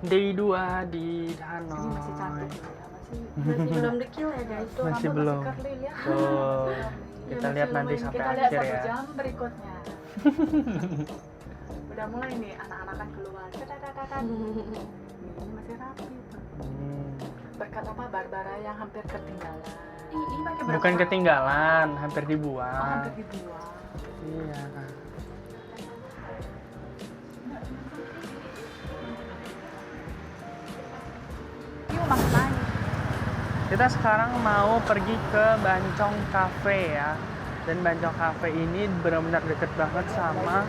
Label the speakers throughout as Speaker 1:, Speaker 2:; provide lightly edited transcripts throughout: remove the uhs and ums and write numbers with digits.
Speaker 1: Day 2 di Hanoi.
Speaker 2: Ini masih cantik ya, masih belum dekil ya guys. Tuh,
Speaker 1: Masih
Speaker 2: rambut
Speaker 1: belum.
Speaker 2: masih curly ya.
Speaker 1: Tuh,
Speaker 2: Ya,
Speaker 1: kita
Speaker 2: masih
Speaker 1: lihat nanti
Speaker 2: lumayan.
Speaker 1: sampai
Speaker 2: Kita lihat
Speaker 1: akhir
Speaker 2: 1
Speaker 1: ya.
Speaker 2: jam berikutnya. Udah mulai nih anak-anakan keluar. Ini masih rapi tuh. Berkat apa Barbara yang hampir ketinggalan. Ini pakai berapa?
Speaker 1: Bukan ketinggalan, hampir
Speaker 2: Oh,
Speaker 1: dibuang.
Speaker 2: hampir dibuang.
Speaker 1: Iya.
Speaker 2: Yuk makan lagi.
Speaker 1: Kita sekarang mau pergi ke Bancong Cafe ya. Dan Bancong Cafe ini benar-benar deket banget sama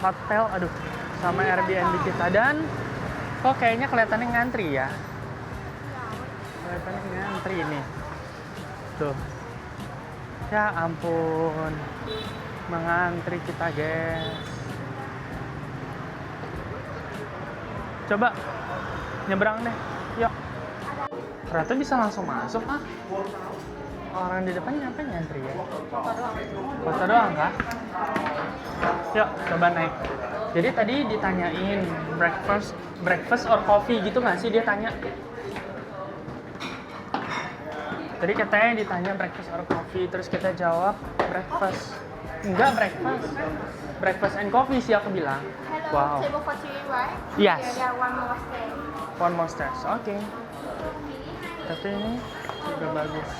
Speaker 1: hotel, sama Airbnb kita. Dan kok kayaknya kelihatannya ngantri ya. Kelihatannya ngantri nih. Tuh. Ya ampun. Mengantri kita, guys. Coba nyebrang deh. Yuk. Ternyata bisa langsung masuk, ah. Orang di depan nyampe ngantri ya. Foto doang kah? Yuk, coba naik. Jadi tadi ditanyain breakfast or coffee gitu nggak sih, dia tanya. Tadi katanya ditanya breakfast or coffee, terus kita jawab breakfast. Enggak breakfast. Breakfast and coffee sih aku bilang.
Speaker 3: Hello,
Speaker 1: Wow.
Speaker 3: table for three, right?
Speaker 1: Yes.
Speaker 3: Yeah, one more stay.
Speaker 1: One more stairs. Oke. Tapi ini juga bagus.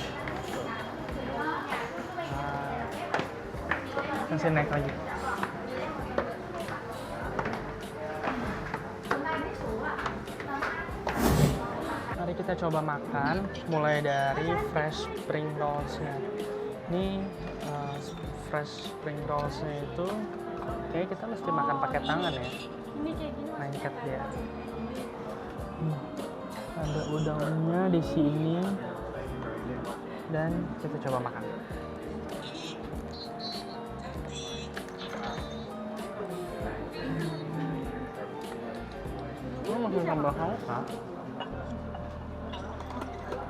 Speaker 1: Masih naik lagi. Mari kita coba makan, mulai dari fresh spring rolls-nya. Ini fresh spring rolls-nya itu kayaknya kita mesti makan pakai tangan ya.
Speaker 3: Ini kayak gini.
Speaker 1: Lengket dia. Ada udangnya di sini dan kita coba makan. Masih sambal hausa.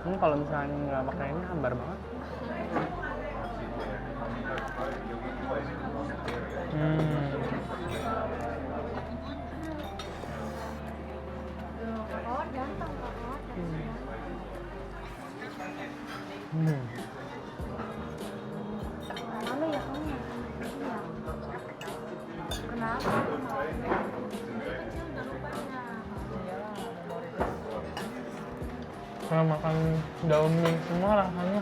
Speaker 1: Ini kalau misalnya nggak pakai ini hambar banget.
Speaker 3: Oh, ganteng banget. Mana ya kamu? Kenapa?
Speaker 1: Kalau makan daun mie semua rasanya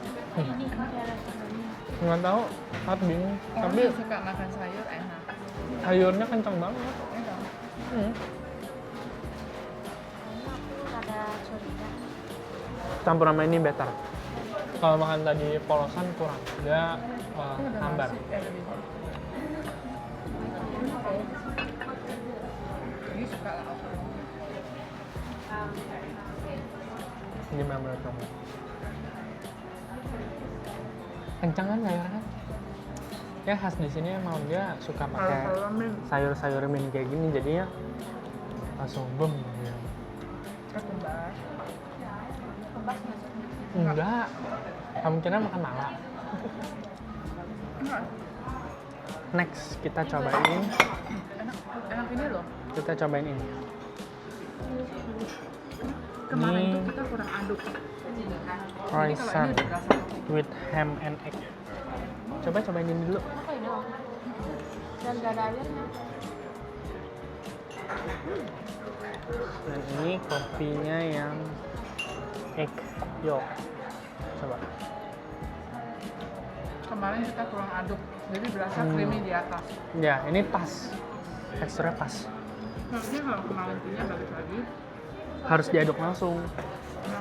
Speaker 1: nggak tahu, aku bingung. Tapi
Speaker 2: suka makan sayur enak.
Speaker 1: sayurnya kencang banget.
Speaker 3: Aku ada curiga.
Speaker 1: Campur sama ini better. Kalau makan tadi polosan kurang, dia hambar.
Speaker 2: Ini suka lah.
Speaker 1: Gimana menurut kamu? Kencang kan sayurnya? Ya khas di sini emang dia suka pakai sayur-sayur min kayak gini, jadinya langsung bem. Ya.
Speaker 2: Kembas.
Speaker 3: Kebas nggak sih?
Speaker 1: Enggak, kamu kira makan mala? Next kita cobain.
Speaker 2: Enak ini loh.
Speaker 1: Kita cobain ini.
Speaker 2: Kemarin
Speaker 1: Ini
Speaker 2: tuh kita kurang aduk.
Speaker 1: croissant with ham and egg. Cobain ini dulu.
Speaker 3: Oke dong. Dan gak ada airnya.
Speaker 1: Dan ini kopinya yang egg yolk. Coba.
Speaker 2: Kemarin kita kurang aduk, jadi berasa creamy di atas.
Speaker 1: Ya, ini pas. Teksturnya pas.
Speaker 2: Harusnya kalau kemarin punya balik lagi.
Speaker 1: Harus diaduk langsung.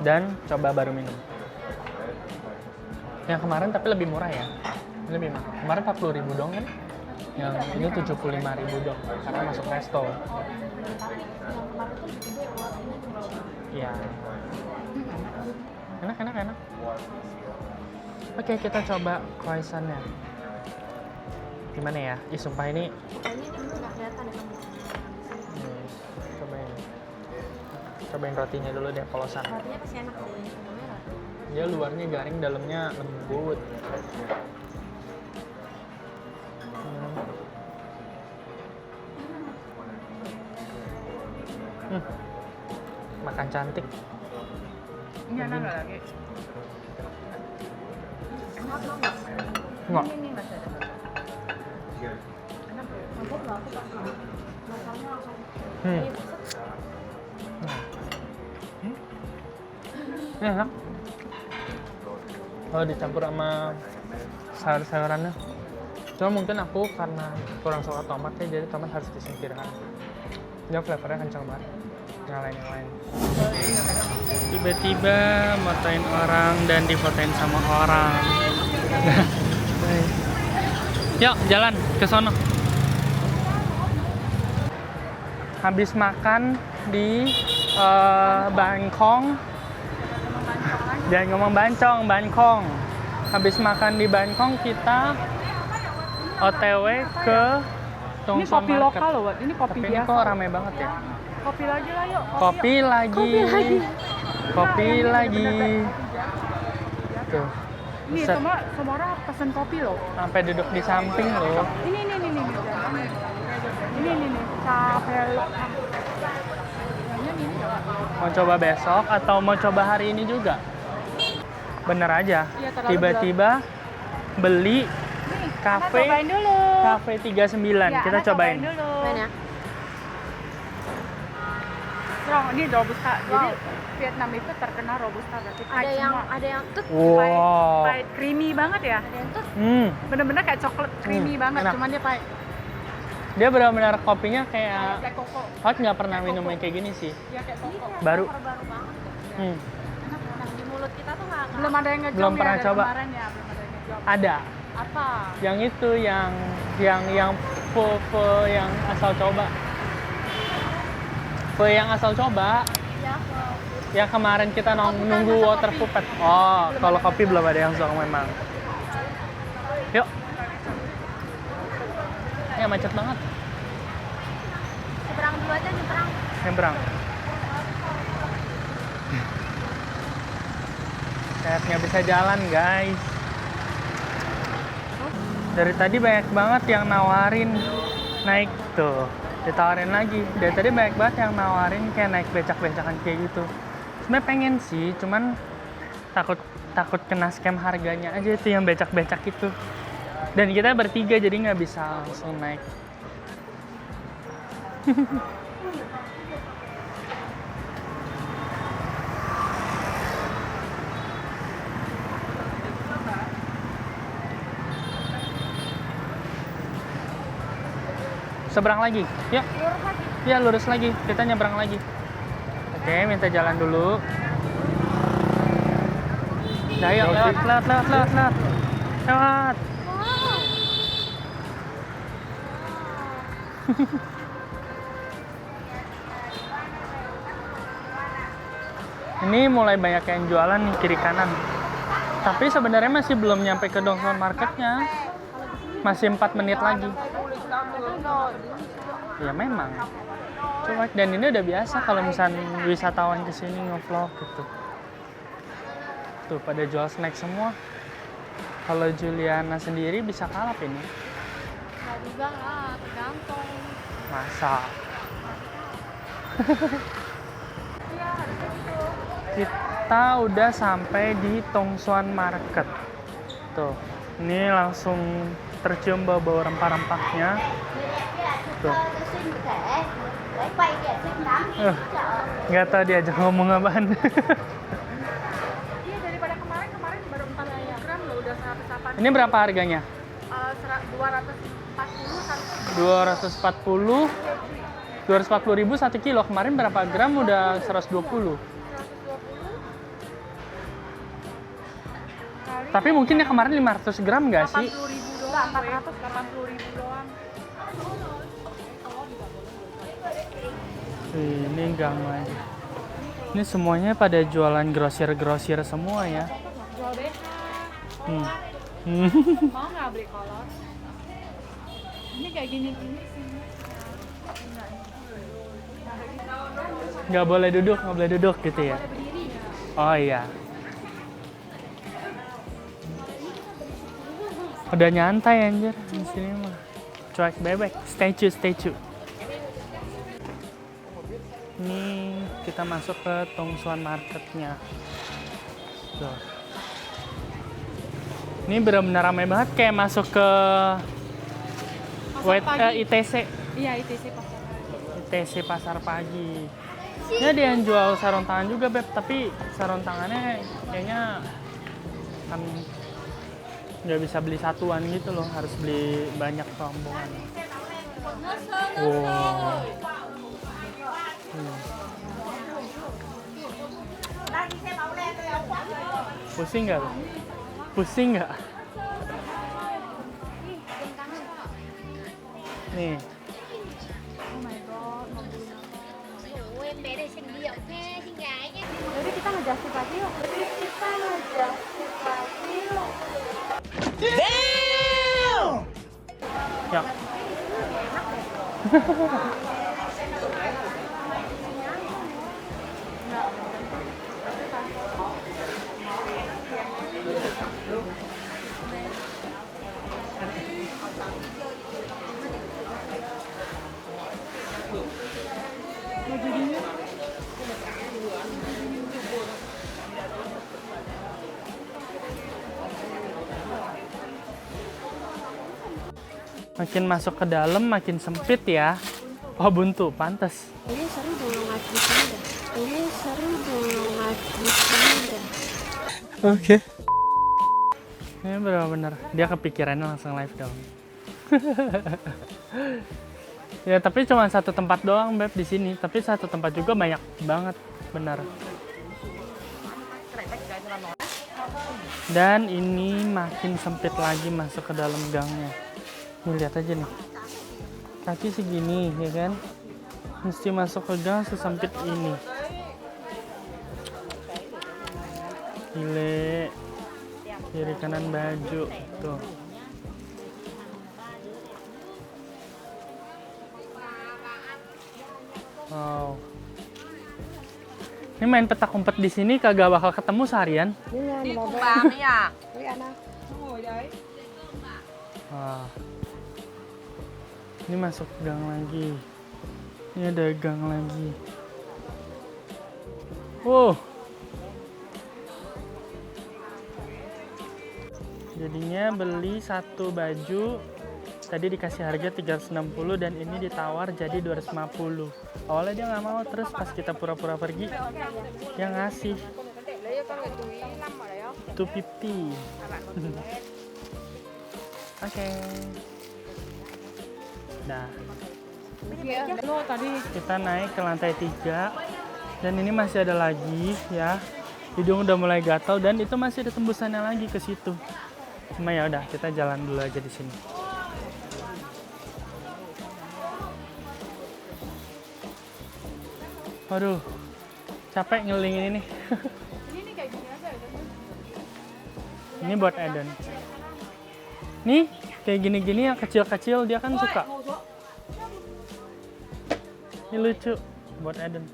Speaker 1: Dan coba baru minum. Yang kemarin tapi lebih murah ya. Lebih mahal. Kemarin 40.000 dong kan? Yang ini 75.000 dong. Karena masuk resto.
Speaker 3: Tapi yang kemarin tuh gede, buat ini kecil.
Speaker 1: Iya. Enak. Oke, kita coba croissantnya. Gimana ya? Ih, sumpah ini.
Speaker 3: Kayaknya ini nggak kelihatan ya kamu.
Speaker 1: Cobain rotinya dulu deh, polosan.
Speaker 3: Rotinya pasti enak sih, namanya roti.
Speaker 1: Dia luarnya garing, dalamnya lembut. makan cantik.
Speaker 2: Ini anak nggak lagi? Enak belum?
Speaker 1: Enggak.
Speaker 2: Ini masih ada. Enak belum?
Speaker 3: Mabok nggak aku pas masalahnya langsung.
Speaker 1: Hmm. Ini enak. Oh, dicampur sama sayur-sayurannya. Cuma mungkin aku karena kurang suka tomatnya, jadi tomat harus disingkirkan. Dia flavornya kencang banget. Yang lain. Tiba-tiba motoin orang dan difotoin sama orang. Yuk, jalan ke sono. Habis makan di Bangkong. Jangan ngomong Bancong, Bangkong. Habis makan di Bangkong, kita OTW ke
Speaker 2: Ini
Speaker 1: Tongsuan
Speaker 2: kopi
Speaker 1: Market.
Speaker 2: lokal loh, Wak. Ini kopi
Speaker 1: Tapi ini
Speaker 2: biasa.
Speaker 1: kok rame banget ya?
Speaker 2: Kopi lagi lah yuk.
Speaker 1: Kopi lagi. Kopi lagi. Tuh.
Speaker 2: Ini
Speaker 1: Set.
Speaker 2: semua orang pesen kopi loh.
Speaker 1: Sampai duduk di samping loh.
Speaker 2: Ini. Ini. Capelo.
Speaker 1: Mau coba besok atau mau coba hari ini juga? Bener aja.
Speaker 2: Iya, terlalu
Speaker 1: Tiba-tiba beli
Speaker 2: Nih,
Speaker 1: Cafe.
Speaker 2: Ana cobain dulu.
Speaker 1: Cafe 39.
Speaker 2: Ya,
Speaker 1: Kita
Speaker 2: Ana
Speaker 1: cobain.
Speaker 2: dulu.
Speaker 3: Mana?
Speaker 2: Strong, ini robusta. Jadi
Speaker 3: Wow.
Speaker 2: Vietnam itu terkenal robusta berarti pahit
Speaker 3: Ada yang
Speaker 2: semua.
Speaker 3: tut,
Speaker 1: Wow.
Speaker 2: Pahit creamy banget ya.
Speaker 3: ada yang tut.
Speaker 2: Bener-bener kayak coklat creamy banget,
Speaker 1: enak.
Speaker 2: cuman dia pahit.
Speaker 1: Dia benar-benar kopinya kayak
Speaker 2: Black cocoa.
Speaker 1: Hot, nggak pernah minum yang kayak gini sih.
Speaker 2: Dia kayak
Speaker 3: Ini
Speaker 2: cocoa.
Speaker 3: kayak
Speaker 1: Baru.
Speaker 3: baru banget.
Speaker 1: Hmm.
Speaker 3: Enak, di mulut kita tuh nggak.
Speaker 2: Belum ada yang ngejong
Speaker 1: Belum pernah
Speaker 2: dari
Speaker 1: coba.
Speaker 2: kemarin ya, belum ada yang ngejong.
Speaker 1: Ada.
Speaker 2: Apa?
Speaker 1: Yang itu yang pho yang asal coba. Pho yang asal coba.
Speaker 3: Ya,
Speaker 1: Yang kemarin kita nunggu
Speaker 2: masa
Speaker 1: water
Speaker 2: kopi.
Speaker 1: puppet. Oh, kalau kopi belum ada yang sok memang. Yuk. Ya macet banget.
Speaker 3: seberang dulu aja nyebrang.
Speaker 1: Nyebrang. Kayak nggak bisa jalan, guys. Dari tadi banyak banget yang nawarin naik tuh. Ditawarin lagi. Dari tadi banyak banget yang nawarin kayak naik becak-becakan kayak gitu. Sebenarnya pengen sih, cuman takut kena scam harganya aja itu yang becak-becak itu. Dan kita bertiga jadi nggak bisa langsung naik. Seberang lagi, yuk.
Speaker 3: Lurus lagi.
Speaker 1: Ya lurus lagi, kita nyebrang lagi. Oke, minta jalan dulu. Nah, yuk, lewat. Lewat. Ini mulai banyak yang jualan nih kiri kanan. Tapi sebenarnya masih belum nyampe ke Dongsuan Marketnya. Masih 4 menit lagi. Ya memang. Coba, dan ini udah biasa kalau misalnya wisatawan kesini nge-vlog gitu. Tuh pada jual snack semua. Kalau Juliana sendiri bisa kalap ini.
Speaker 3: Nggak juga lah, tergantung.
Speaker 1: Masa?
Speaker 3: Iya, harusnya gitu.
Speaker 1: Kita udah sampai di Tongsuan Market. Tuh, ini langsung tercium bau-bau rempah-rempahnya. Tuh. Nggak tahu diajak ngomong apaan.
Speaker 2: Iya, daripada kemarin baru 40 gram loh, udah 180.
Speaker 1: Ini berapa harganya?
Speaker 2: 240.
Speaker 1: 240.000 1 kilo. Kemarin berapa gram? Udah 120. Tapi mungkin ya kemarin 500 gram nggak sih?
Speaker 2: 80.000 doang, 480.000 doang.
Speaker 1: Ini gang lagi. Ini semuanya pada jualan grosir-grosir semua ya.
Speaker 2: Jual BH. Mau nggak beli kolor? Ini kayak gini-gini sih.
Speaker 1: Nggak boleh duduk gitu ya. Oh iya. Udah nyantai anjir di sini mah. Cuek bebek, statue. Ini kita masuk ke Tongsuan Marketnya. Tuh. Ini benar-benar ramai banget, kayak masuk ke ITC.
Speaker 2: Iya, ITC pasar.
Speaker 1: ITC pasar pagi. Ini ada yang jual sarung tangan juga, Beb, tapi sarung tangannya kayaknya kan nggak bisa beli satuan gitu loh, harus beli banyak rombongan. Wow. Pusing nggak? Pusing nggak? Nih.
Speaker 3: Ủa, em bé này xinh đi dạo thế, xinh gái nhé.
Speaker 2: Jadi kita ngejasti pagi yuk.
Speaker 1: Ya. Makin masuk ke dalam makin sempit ya. Oh, buntu, pantas.
Speaker 3: Ini seru dong ngaji sini dah. Ini seru dong ngaji sini dah.
Speaker 1: Oke. Ini benar-benar dia kepikirannya langsung live dong. Ya, tapi cuma satu tempat doang, Beb, di sini. Tapi satu tempat juga banyak banget, benar. Dan ini makin sempit lagi masuk ke dalam gangnya. Nih, lihat aja nih. Kaki segini, ya kan? Mesti masuk ke gang sesempit ini. Gile. Kiri kanan baju. Tuh. Wow. Ini main petak umpet di sini kagak bakal ketemu seharian.
Speaker 2: Đi cùng bà ấy à?
Speaker 1: Wah. Ini masuk gang lagi. Ini ada gang lagi. Wow. Jadinya beli satu baju tadi dikasih harga 360 dan ini ditawar jadi 250. Awalnya dia nggak mau, terus pas kita pura-pura pergi dia ngasih 250. Oke. Nah,
Speaker 2: Lo tadi
Speaker 1: kita naik ke lantai 3 dan ini masih ada lagi ya. Hidung udah mulai gatal dan itu masih ada tembusannya lagi ke situ. Cuma ya udah, kita jalan dulu aja di sini. Waduh, capek ngelingin ini.
Speaker 2: ini kayak gini aja ya.
Speaker 1: Ini buat Eden. Nih, kayak gini-gini yang kecil-kecil dia kan suka. Ini lucu buat Eden.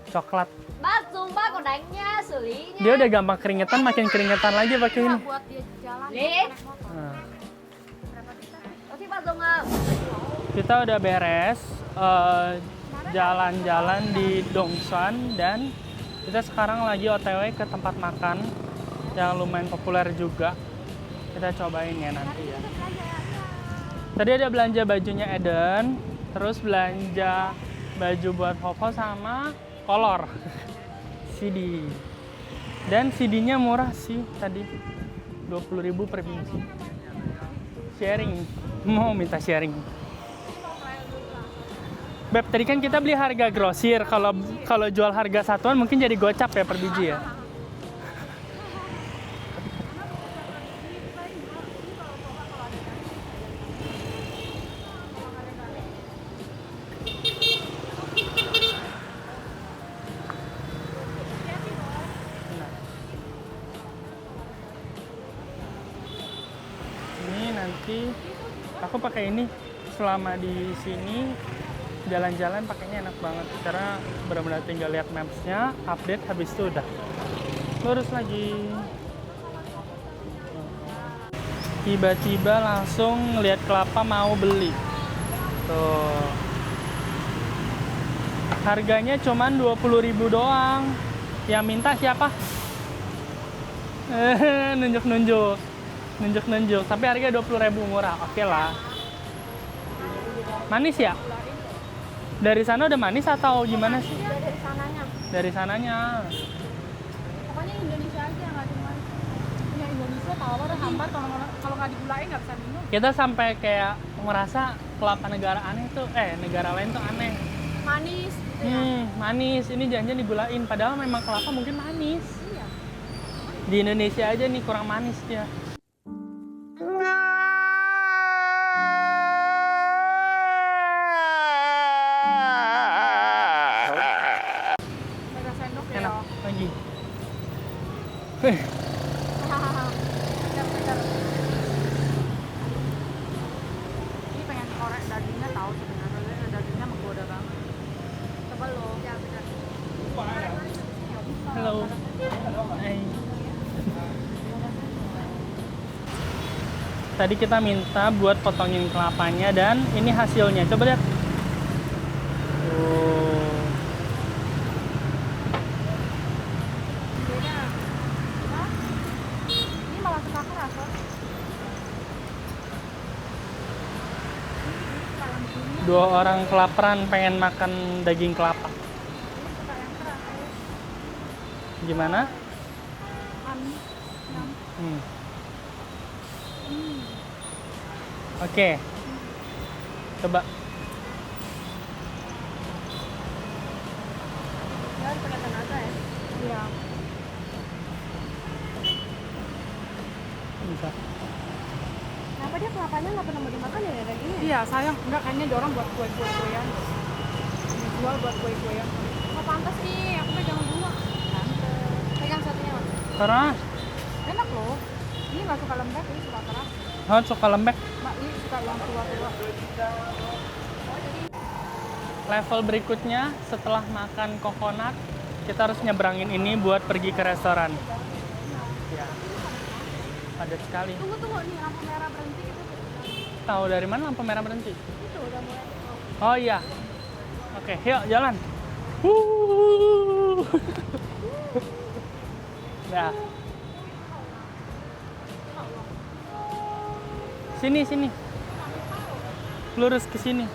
Speaker 1: Coklat.
Speaker 3: Bác Zumba có đánh nha, xử lý nha.
Speaker 1: Dia udah gampang keringetan, makin keringetan lagi pakai ini.
Speaker 2: Buat dia jalan.
Speaker 3: Lên.
Speaker 1: Nah,
Speaker 3: Có thích bác Dung không?
Speaker 1: kita udah beres jalan-jalan di Dongsuan dan kita sekarang lagi OTW ke tempat makan yang lumayan populer juga. Kita cobain ya nanti ya. Tadi ada belanja bajunya Eden, terus belanja baju buat Popo sama kolor CD. Dan CD-nya murah sih tadi, 20.000 per biji. Sharing, mau minta sharing. Beb, tadi kan kita beli harga grosir. Kalau jual harga satuan mungkin jadi gocap ya per biji ya. Ini nanti aku pakai ini selama di sini. Jalan-jalan pakainya enak banget karena benar-benar tinggal lihat maps-nya, update, habis itu udah lurus lagi. Tiba-tiba langsung lihat kelapa mau beli. Tuh. Harganya cuman 20.000 doang. Yang minta siapa? Nunjuk-nunjuk. Nunjuk-nunjuk. Tapi harganya 20.000 murah. Oke lah. Manis ya? Dari sana udah manis atau gimana sih?
Speaker 3: Dari sananya.
Speaker 1: Dari sananya.
Speaker 2: Pokoknya Indonesia aja, nggak cuma ya Indonesia tawar hambar, kalau nggak digulain nggak bisa minum.
Speaker 1: Kita sampai kayak ngerasa kelapa negara aneh tuh, negara lain tuh aneh.
Speaker 2: Manis gitu ya.
Speaker 1: Manis. Ini jangan digulain. Padahal memang kelapa mungkin manis.
Speaker 2: Iya.
Speaker 1: Di Indonesia aja nih kurang manis dia.
Speaker 2: Ada sendok ya.
Speaker 1: Enak lagi.
Speaker 2: Segar-segar. Ini pengen korek dagingnya tahu sebenarnya dagingnya menggoda banget. Coba lo. Ya benar.
Speaker 1: Halo. Hai. Tadi kita minta buat potongin kelapanya dan ini hasilnya. Coba lihat. Oh.
Speaker 2: Beda. Hah? Ini malah suka keras loh.
Speaker 1: Dua orang kelaparan pengen makan daging kelapa.
Speaker 2: Suka yang keras.
Speaker 1: Gimana?
Speaker 2: Amis. Nyam.
Speaker 1: Oke. Coba.
Speaker 3: Ya, kelihatan aja ya.
Speaker 2: Iya.
Speaker 1: Bisa.
Speaker 3: Kenapa dia kelapanya nggak pernah mau dimakan ya dagingnya?
Speaker 2: Iya, sayang. Enggak, kayaknya dorong buat kue-kuean. Dijual buat kue-kuean.
Speaker 3: Nggak pantas nih, aku pegang dua. Pegang satunya, Mas.
Speaker 1: Keras.
Speaker 2: Enak loh. Ini nggak suka lembek, ini suka keras.
Speaker 1: Oh, suka lembek.
Speaker 2: Mak, ini suka yang tua-tua.
Speaker 1: Level berikutnya setelah makan kokonat, kita harus nyebrangin ini buat pergi ke restoran. Ya. Padat sekali.
Speaker 3: Tunggu nih, lampu merah berhenti gitu.
Speaker 1: Tahu dari mana lampu merah berhenti?
Speaker 3: Itu udah mulai.
Speaker 1: Oh iya. Oke, yuk jalan. Wuh. Dah. Sini. Lurus ke sini.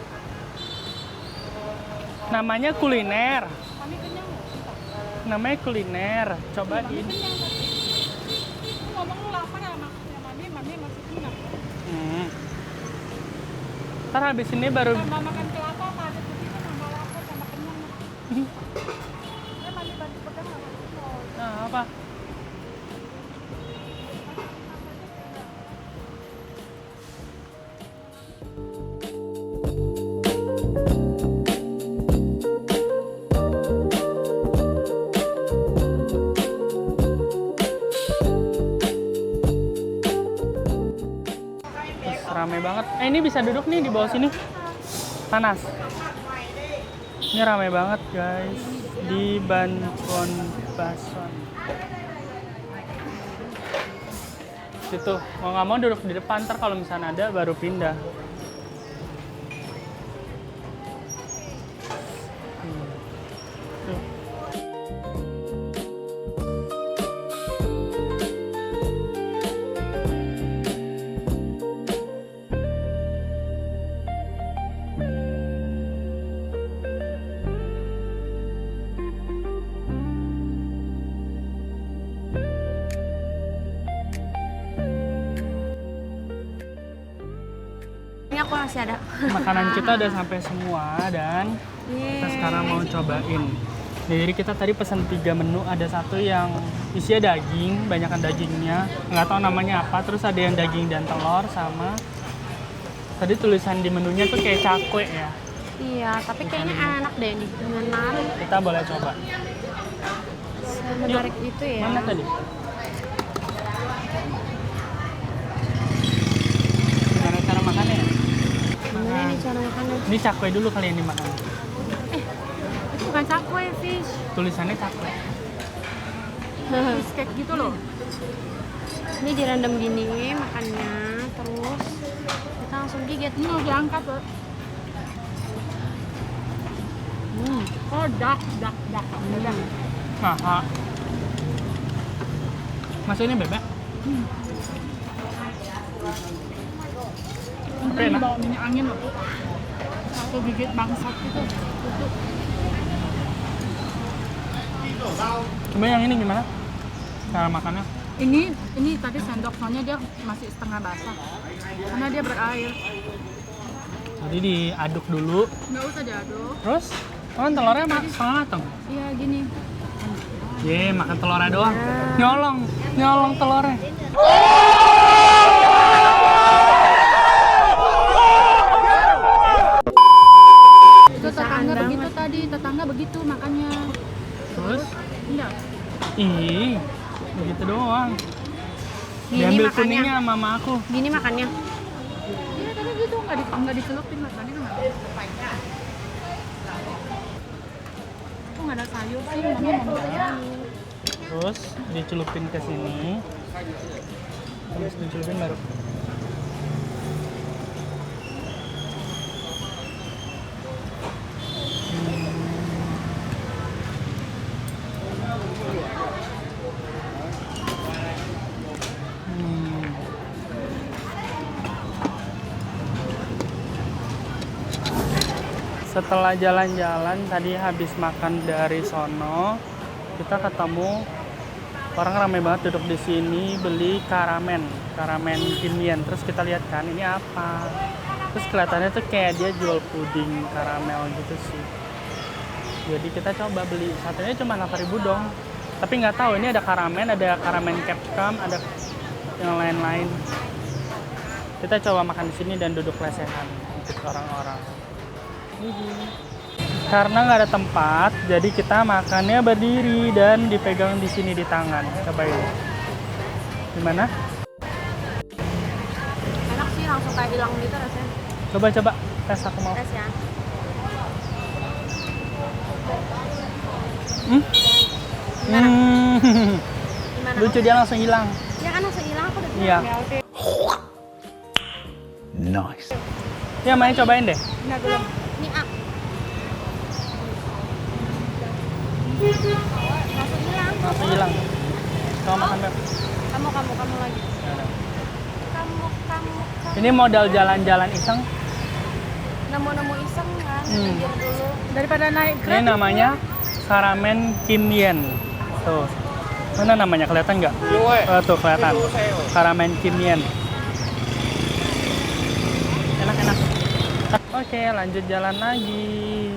Speaker 1: Namanya kuliner.
Speaker 2: Kami kenyang loh. Bentar.
Speaker 1: Namanya kuliner. Cobain.
Speaker 2: Kenyang tapi. Lu ngomong lu lapar ya, Mami masih kenyang.
Speaker 1: Ntar habis ini baru
Speaker 2: Tambah makan kelapa, padat begitu, tambah lapar, tambah kenyang. Mami bantu pegang nggak?
Speaker 1: Nah, apa? Rame banget. Ini bisa duduk nih di bawah sini. Panas. Ini rame banget, guys. Di Banpon Bason. Situ. Mau nggak mau duduk di depan. Ntar kalau misalnya ada baru pindah. Tuh.
Speaker 3: Ini aku masih ada.
Speaker 1: Makanan kita udah sampai semua dan kita sekarang mau cobain. Jadi kita tadi pesan 3 menu, ada satu yang isinya daging, banyakan dagingnya, nggak tahu namanya apa. Terus ada yang daging dan telur sama tadi tulisan di menunya tuh kayak cakwe ya.
Speaker 3: Iya, tapi kayaknya enak deh nih. Menarik.
Speaker 1: Kita boleh coba.
Speaker 3: Menarik itu ya.
Speaker 1: Mana tadi? Gimana cara makannya ya?
Speaker 3: Gimana nih cara makannya?
Speaker 1: Ini cakwe dulu kali yang dimakan.
Speaker 2: Itu bukan cakwe, fish.
Speaker 1: Tulisannya cakwe.
Speaker 2: Fish cake gitu loh.
Speaker 3: Ini direndam gini makannya, terus kita langsung gigit.
Speaker 2: Ini mau diangkat loh. Oh, dak. Bebek.
Speaker 1: Nah, masa ini bebek?
Speaker 2: Ini
Speaker 1: enak.
Speaker 2: bawa minyak angin loh. Aku gigit bangsat gitu.
Speaker 1: Coba yang ini gimana? Cara makannya?
Speaker 2: Ini tadi sendok, soalnya dia masih setengah basah. Karena dia berair.
Speaker 1: Jadi diaduk dulu,
Speaker 2: Nggak usah diaduk.
Speaker 1: terus kan telurnya setengah mateng.
Speaker 2: Iya, gini.
Speaker 1: Ye, makan telurnya doang. Nyolong telurnya.
Speaker 2: Itu tetangga begitu tadi, tetangga begitu makannya.
Speaker 1: Terus,
Speaker 2: Enggak.
Speaker 1: ih, begitu doang.
Speaker 3: Gini
Speaker 1: Diambil
Speaker 3: makannya.
Speaker 1: kuningnya sama mama aku.
Speaker 3: Gini makannya.
Speaker 2: Iya, tadi gitu nggak dicelupin lah tadi kan. Kok nggak ada sayur sih? Mami mau sayur.
Speaker 1: Terus dicelupin ke sini. Terus dicelupin baru. Setelah jalan-jalan tadi habis makan dari sono, kita ketemu orang ramai banget duduk di sini beli karamen kimian. Terus kita lihat kan ini apa. Terus kelihatannya tuh kayak dia jual puding karamel gitu sih. Jadi kita coba beli, satunya cuma 8.000 dong. Tapi nggak tahu ini ada karamen Capcom, ada yang lain-lain. Kita coba makan di sini dan duduk lesehan untuk orang-orang. Karena nggak ada tempat, jadi kita makannya berdiri dan dipegang di sini di tangan. Cobain. Gimana?
Speaker 3: Enak sih, langsung kayak hilang gitu rasanya.
Speaker 1: Coba tes, aku mau.
Speaker 3: Tes ya. Gimana? Gimana?
Speaker 1: Lucu, dia langsung hilang.
Speaker 3: Ya kan langsung hilang, aku udah bilang.
Speaker 1: Iya.
Speaker 3: Ya, oke.
Speaker 4: Nice.
Speaker 1: Ya, main cobain deh.
Speaker 2: Nggak belum.
Speaker 3: Ini A. Langsung hilang.
Speaker 1: Langsung hilang. Kamu makan, Beb.
Speaker 3: Kamu lagi.
Speaker 1: Ya udah.
Speaker 3: Kamu.
Speaker 1: Ini modal jalan-jalan iseng.
Speaker 3: Nemu iseng kan, mikir dulu.
Speaker 2: Daripada naik
Speaker 1: Ini namanya karamen kimien. Tuh. Mana namanya, kelihatan nggak? Tuh kelihatan. Karamen kimien. Enak. Oke, lanjut jalan lagi.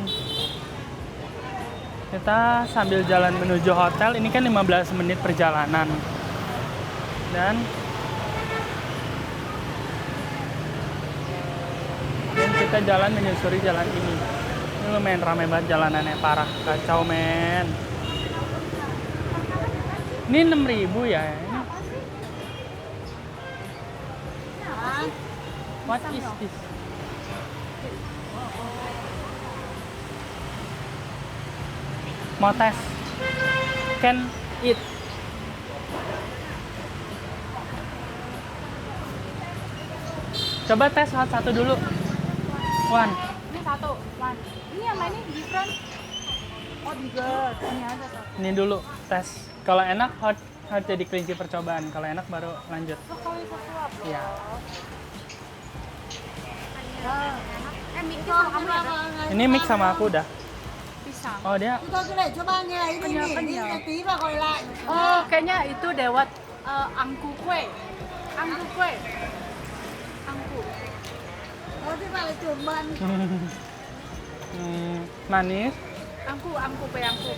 Speaker 1: Kita sambil jalan menuju hotel. Ini kan 15 menit perjalanan. Dan kita jalan menyusuri jalan ini. Ini lumayan ramai banget jalanannya, parah. Kacau, men. Ini 6.000 ya. Ini. What is this? Mau tes? Can eat. Coba tes satu dulu. One.
Speaker 2: Ini satu, one. Ini yang lainnya different. Oh, dessert. Ini aja satu.
Speaker 1: Ini dulu tes. Kalau enak hot jadi kelinci percobaan. Kalau enak baru lanjut.
Speaker 2: Sekali sesuap.
Speaker 1: Iya.
Speaker 3: Mix sama kamu ya, Beb?
Speaker 1: Ini mix sama aku udah.
Speaker 2: Pisang.
Speaker 1: Oh, dia
Speaker 5: Tôi cái này cho ba nghe này đi
Speaker 2: Kenyal,
Speaker 5: đi
Speaker 2: kenyal.
Speaker 5: đi tí và gọi lại.
Speaker 2: Oh, kayaknya itu dewat angku kue. Angku kue. Angku.
Speaker 5: Thôi thế bà lại tưởng bận.
Speaker 1: Manis.
Speaker 2: Angku kue angku.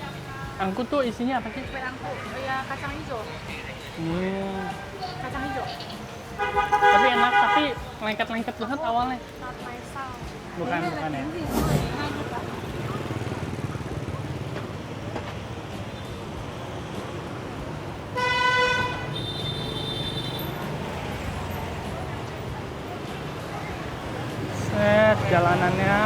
Speaker 1: Angku tuh isinya apa sih?
Speaker 2: Kue angku. Oh ya, kacang hijau. Kacang hijau.
Speaker 1: Tapi enak, tapi lengket-lengket banget awalnya.
Speaker 2: Not my sound.
Speaker 1: Bukan ya.
Speaker 5: Tiếng gì thôi, hai cái cả.
Speaker 1: Set jalanannya.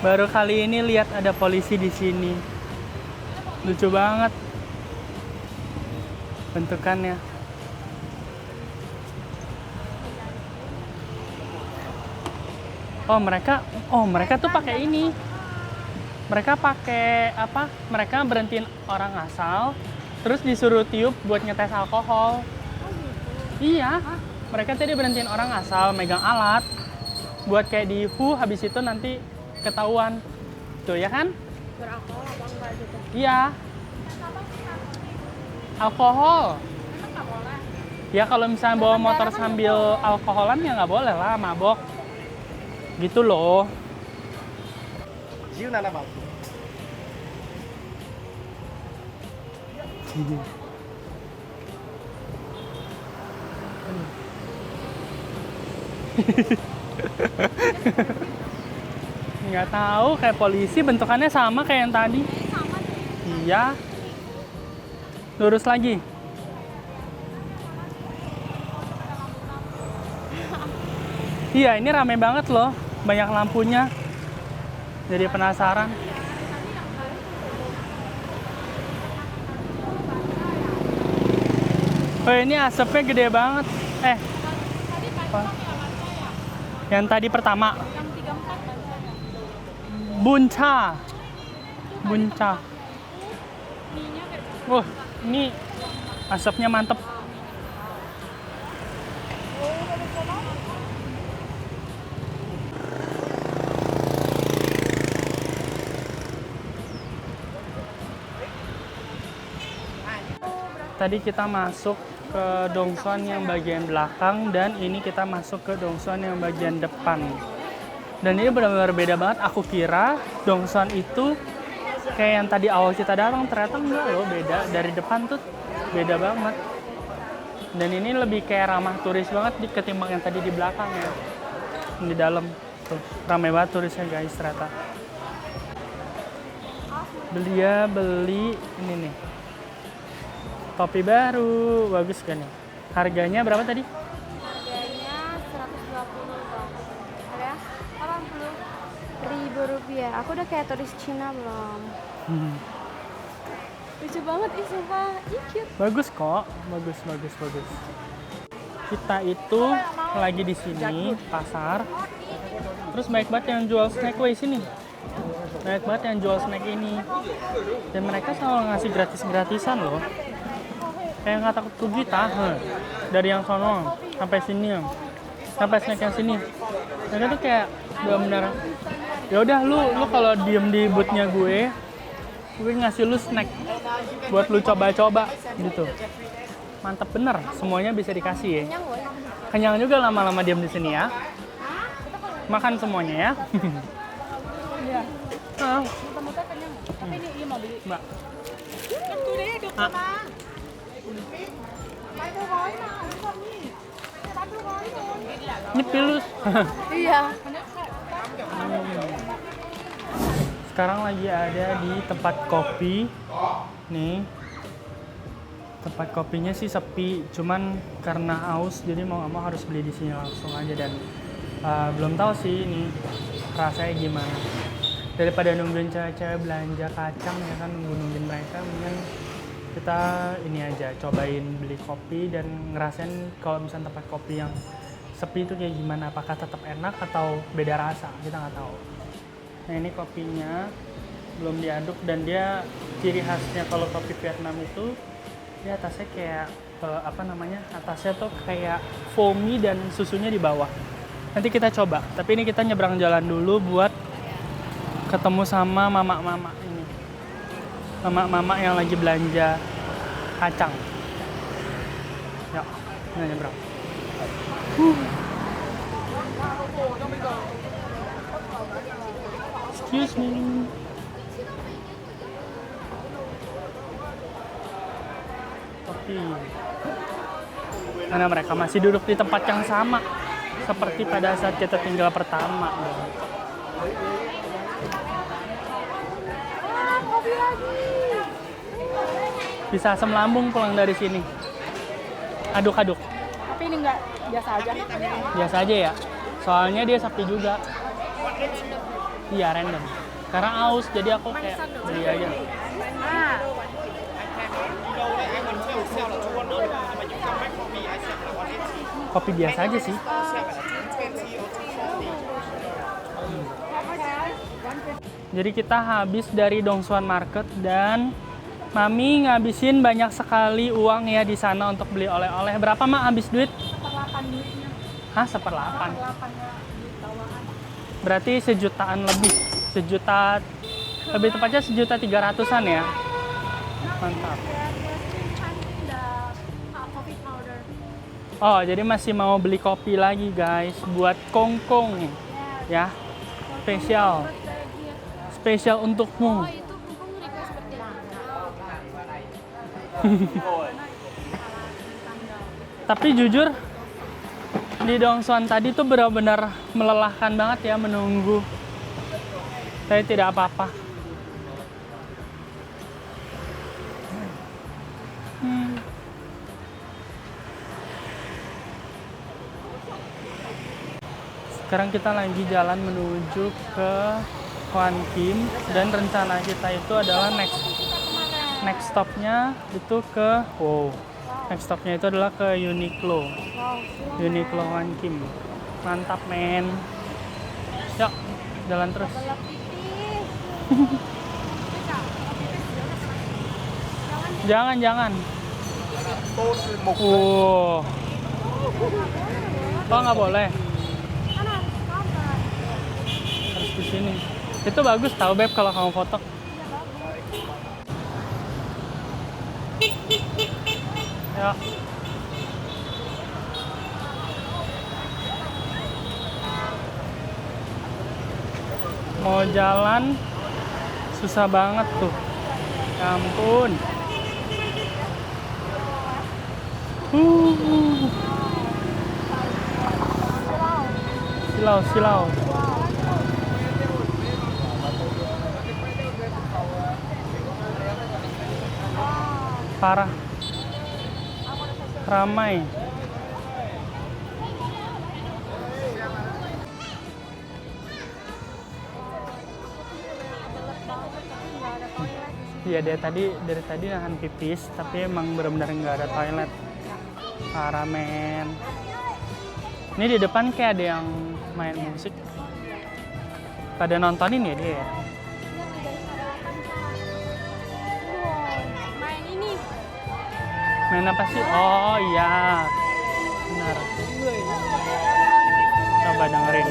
Speaker 1: Baru kali ini lihat ada polisi di sini. Lucu banget. bentukannya. Oh mereka tuh pakai ini. Mereka pakai apa? Mereka berhentiin orang asal, terus disuruh tiup buat ngetes alkohol. Iya, mereka tadi berhentiin orang asal megang alat, buat kayak di habis itu nanti ketahuan. Tuh ya kan?
Speaker 3: Beralkohol apa enggak gitu?
Speaker 1: Iya. Alkohol. Ya kalau misalnya bawa motor sambil alkoholan ya nggak boleh lah, mabok. Gitu loh. Nggak tahu, kayak polisi bentukannya sama kayak yang tadi. Iya. Lurus lagi. Iya, ini rame banget loh. Banyak lampunya. Jadi penasaran. Oh, ini asapnya gede banget. Apa? Yang tadi pertama. Bunca. Wah, ini asapnya mantep. Tadi kita masuk ke Dongsuan yang bagian belakang dan ini kita masuk ke Dongsuan yang bagian depan. Dan ini benar-benar beda banget. Aku kira Dongsuan itu kayak yang tadi awal kita datang, ternyata enggak loh, beda. Dari depan tuh beda banget. Dan ini lebih kayak ramah turis banget ketimbang yang tadi di belakang ya. Di dalam tuh ramai banget turisnya guys ternyata. Beli ini nih. Topi baru, bagus kan nih. Harganya berapa tadi?
Speaker 3: Harganya 120 Bang. Ada 80.000 rupiah. Aku udah kayak turis Cina belum? Lucu banget, sumpah. Cute.
Speaker 1: Bagus kok, bagus. Kita itu lagi di sini pasar. Terus banyak banget yang jual snackaway sini. Banyak banget yang jual snack ini. Dan mereka selalu ngasih gratis-gratisan loh. Kayak nggak takut rugi dari yang sono sampai sini, sampai snack yang sini. Mereka tuh kayak benar-benar ya udah lu kalau diem di boothnya gue ngasih lu snack buat lu coba-coba gitu. Mantap bener, semuanya bisa dikasih ya. Kenyang juga lama-lama diem di sini ya. Makan semuanya ya.
Speaker 2: Iya.
Speaker 1: Ah.
Speaker 2: Muter-muter kenyang. Tapi ini mau beli.
Speaker 1: Mbak.
Speaker 5: Kan tôi đấy được
Speaker 1: À.
Speaker 5: mà. Bán đôi gói mà, đúng không nhỉ? Bán đôi gói thôi.
Speaker 1: Ini pilus.
Speaker 3: Iya.
Speaker 1: Sekarang lagi ada di tempat kopi. Nih. Tempat kopinya sih sepi, cuman karena haus jadi mau nggak mau harus beli di sini langsung aja dan belum tahu sih ini rasanya gimana. Daripada nungguin cewek-cewek belanja kacang ya kan, nungguin mereka, mending kita ini aja cobain beli kopi dan ngerasain kalau misalnya tempat kopi yang sepi itu kayak gimana, apakah tetap enak atau beda rasa, kita nggak tahu. Nah ini kopinya belum diaduk dan dia ciri khasnya kalau kopi Vietnam itu dia atasnya kayak atasnya tuh kayak foamy dan susunya di bawah. Nanti kita coba, tapi ini kita nyebrang jalan dulu buat ketemu sama mama-mama ini. Mama-mama yang lagi belanja kacang. Ya, kita nyebrang. Excuse me. Oke. Karena mereka masih duduk di tempat yang sama seperti pada saat kita tinggal pertama. Bisa asam lambung pulang dari sini. Aduk-aduk.
Speaker 2: Tapi ini enggak biasa aja.
Speaker 1: Biasa aja ya. Soalnya dia sepi juga. Iya, random. Karena aus, jadi aku kayak beli aja. Kopi biasa aja sih. Jadi kita habis dari Dongsuan Market dan Mami ngabisin banyak sekali uang ya di sana untuk beli oleh-oleh. Berapa Mak habis duit?
Speaker 2: 1/8 duitnya.
Speaker 1: Hah, 1/8?
Speaker 2: 1/8-nya duit tawahan.
Speaker 1: Berarti sejutaan lebih. Sejuta, lebih tepatnya 1.300.000-an ya. Mantap.
Speaker 2: Coffee powder.
Speaker 1: Oh, jadi masih mau beli kopi lagi guys buat Kongkong ya. Spesial. Spesial untukmu.
Speaker 3: Oh, itu Kungkung request seperti
Speaker 1: Tapi jujur di Dongsuan tadi tuh benar-benar melelahkan banget ya menunggu. Tapi tidak apa-apa. Sekarang kita lagi jalan menuju ke Hwan Kim dan rencana kita itu adalah next stopnya itu ke next stopnya itu adalah ke Uniqlo. Uniqlo Hwan Kim. Mantap men. Yuk, jalan terus. Jangan. Oh, nggak boleh. Harus di sini. Itu bagus tahu Beb kalau kamu foto. Ya. Mau jalan susah banget tuh. Ya ampun. Silau. Parah. Ramai. Iya dari tadi nahan pipis, tapi emang benar-benar nggak ada toilet. Parah men. Ini di depan kayak ada yang main musik. Pada nontonin ya dia.
Speaker 3: main ini.
Speaker 1: Main apa sih? Oh iya. Benar. Coba dengerin.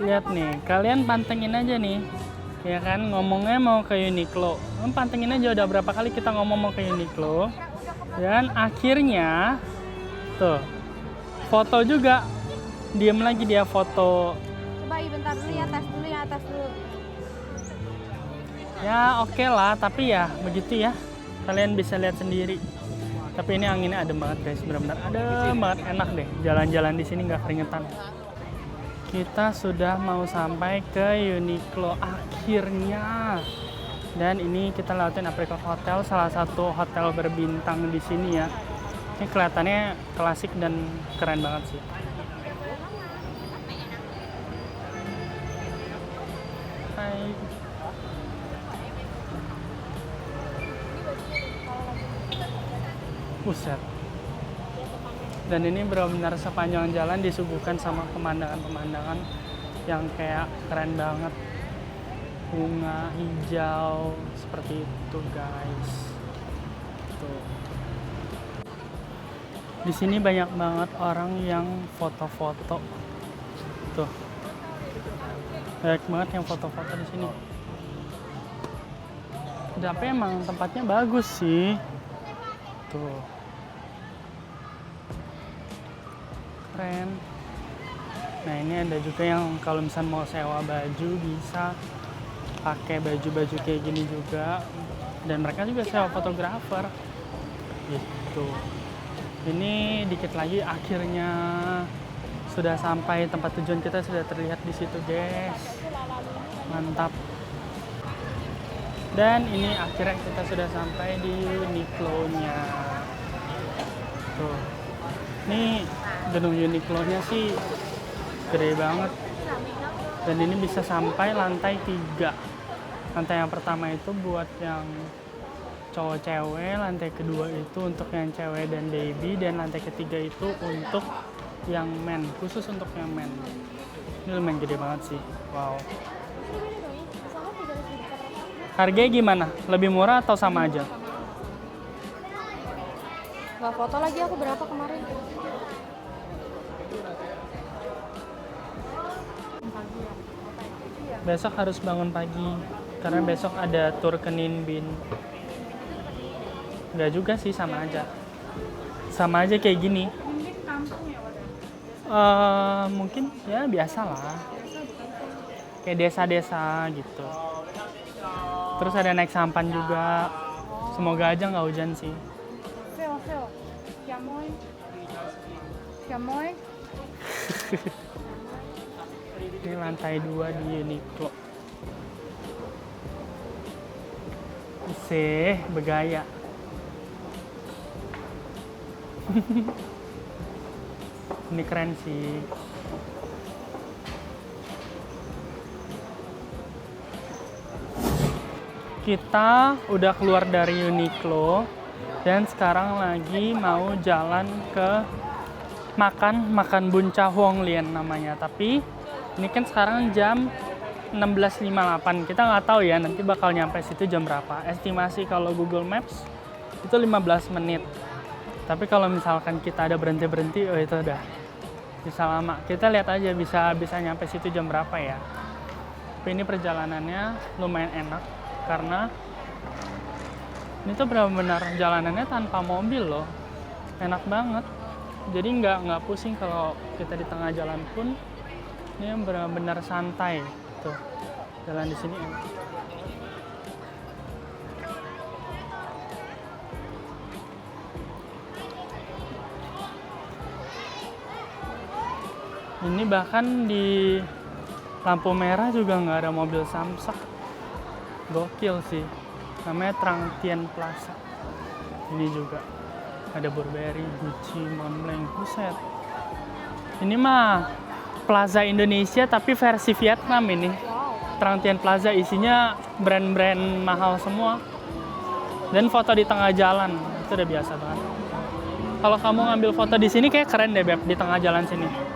Speaker 1: Lihat nih, kalian pantengin aja nih. Ya kan, ngomongnya mau ke Uniqlo. Pantengin aja udah berapa kali kita ngomong mau ke Uniqlo. Dan akhirnya tuh, foto juga. Diem lagi dia foto.
Speaker 3: Coba bentar dulu ya, atas dulu.
Speaker 1: Ya oke lah, tapi ya begitu ya. Kalian bisa lihat sendiri. Tapi ini anginnya adem banget guys, benar-benar adem banget, enak deh. Jalan-jalan di sini nggak keringetan. Kita sudah mau sampai ke Uniqlo akhirnya. Dan ini kita lewatin Apricot Hotel, salah satu hotel berbintang di sini ya. Ini kelihatannya klasik dan keren banget sih. Hai. Buset. Dan ini benar-benar sepanjang jalan disuguhkan sama pemandangan-pemandangan yang kayak keren banget. Bunga hijau seperti itu guys. Tuh. Di sini banyak banget orang yang foto-foto. Tuh. Banyak banget yang foto-foto di sini. Tapi emang tempatnya bagus sih. Tuh. Keren. Nah ini ada juga yang kalau misalnya mau sewa baju bisa pakai baju-baju kayak gini juga, dan mereka juga sewa fotografer gitu. Ini dikit lagi akhirnya Sudah sampai tempat tujuan kita, sudah terlihat di situ, guys. Mantap. Dan ini akhirnya kita sudah sampai di Uniqlo-nya. Tuh. Ini gedung Uniqlo-nya sih gede banget. Dan ini bisa sampai lantai 3. Lantai yang pertama itu buat yang cowok cewek, lantai kedua itu untuk yang cewek dan baby, dan lantai ketiga itu untuk yang men, khusus untuk yang men. Ini lumayan gede banget sih. Wow. Harganya gimana? Lebih murah atau sama aja?
Speaker 3: Nggak foto lagi aku berapa kemarin.
Speaker 1: Besok harus bangun pagi karena besok ada tur ke Ninh Binh. Enggak juga sih, sama aja. Sama aja kayak gini. Mungkin ya biasa lah. Kayak desa-desa gitu. Terus ada naik sampan juga. Semoga aja nggak hujan sih. Ini lantai 2 di Uniqlo. Begaya. Ini keren sih. Kita udah keluar dari Uniqlo dan sekarang lagi mau jalan ke makan Bun Cha Huong Lien namanya. Tapi ini kan sekarang jam 16.58. Kita nggak tahu ya nanti bakal nyampe situ jam berapa. Estimasi kalau Google Maps itu 15 menit. Tapi kalau misalkan kita ada berhenti-berhenti, oh itu udah bisa lama. Kita lihat aja bisa nyampe situ jam berapa ya. Tapi ini perjalanannya lumayan enak karena ini tuh benar-benar jalanannya tanpa mobil loh. Enak banget. Jadi nggak pusing kalau kita di tengah jalan pun. Ini benar-benar santai. Tuh, jalan di sini enak. Ini bahkan di lampu merah juga nggak ada mobil samsak. Gokil sih. Namanya Trang Tien Plaza. Ini juga ada Burberry, Gucci, Montblanc. Buset. Ini mah Plaza Indonesia tapi versi Vietnam ini. Trang Tien Plaza isinya brand-brand mahal semua. Dan foto di tengah jalan. Itu udah biasa banget. Kalau kamu ngambil foto di sini kayak keren deh, Beb, di tengah jalan sini.